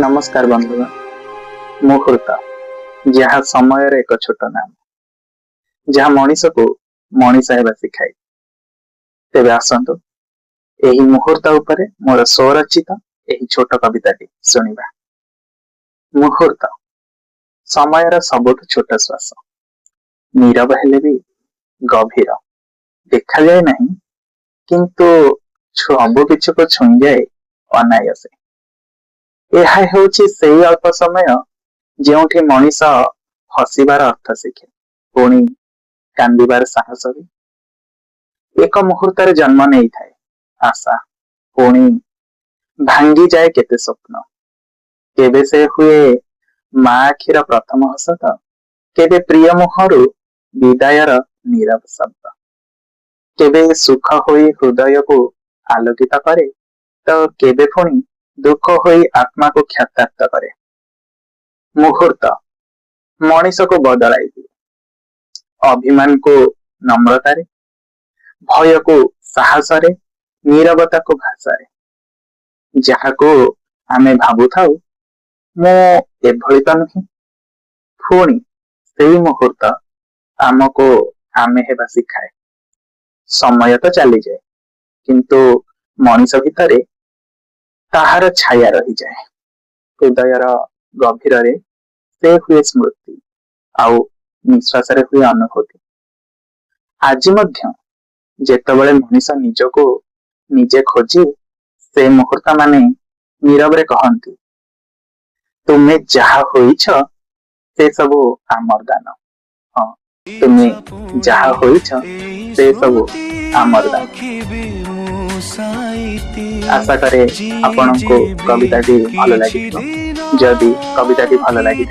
नमस्कार बंधुगण। मुहूर्त जहाँ समय एक छोट नाम, जहाँ मनीष को मनीष हेबा शिखाए। तेबे आसंतु एही मुहूर्त उपरे मोर स्वरचित एही छोट कविताटी शुणिबा। मुहूर्त समयर सबुठ छोट श्वास, नीरव हेले भी गभीर, देखा जाए नहीं किंतु सब किछु को छुई जाए अनायासे। यह हेउछि सेही अल्प समय जेउठी मनीष हसिबार अर्थ शिखे, पुणी कांदिबार साहस भी। एक मुहूर्त जन्म नहीं थाए आशा, पुणी भांगी जाए केते स्वप्न। केबे से हुए मा आखिर प्रथम हस तो, केबे प्रिय मुहरु विदायर नीरव शब्द। केबे सुख होई हृदय को आलोकित करे तो केबे पुणी दुख होई आत्मा को क्षतार्थ करे। मुहूर्त मनीष को बदलाई दिए, अभिमान को नम्रता रे, भय को साहस रे, नीरवता को भाषा रे। जहा को आमे भाबु थाउ मो एभଳି तो नुहे, पुणी सेही मुहूर्त आमको आमे हेबा शिखाए। समय तो चली जाए किंतु मनीष भितरे ताहार छाया रही जाए। हृदयर गभीर रे से हुए स्मृति आउ निश्वास रे हुए अनुभूति। आज मध्य जेतबळे मनीष निजको निजे खोजे, से मुहूर्त माने नीरव रे कहंती, तुमे जहा होइछ से सबु आमर दान। हाँ, तुमे जहा होइछ से सबु आमर दान। आशा करे आपनको कविताटी भल लगी। जदि कविताटी भल लगी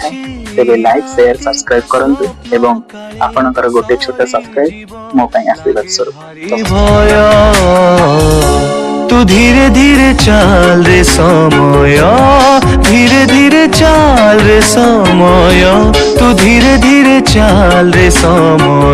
तेबे लाइक शेयर सब्सक्राइब करंतु एवं आपनकर गोटे छोटा सब्सक्राइब मो पई आशीर्वाद स्वरूप। तू धीरे धीरे चल रे समय, धीरे धीरे चल रे समय, तू धीरे धीरे चल रे समय।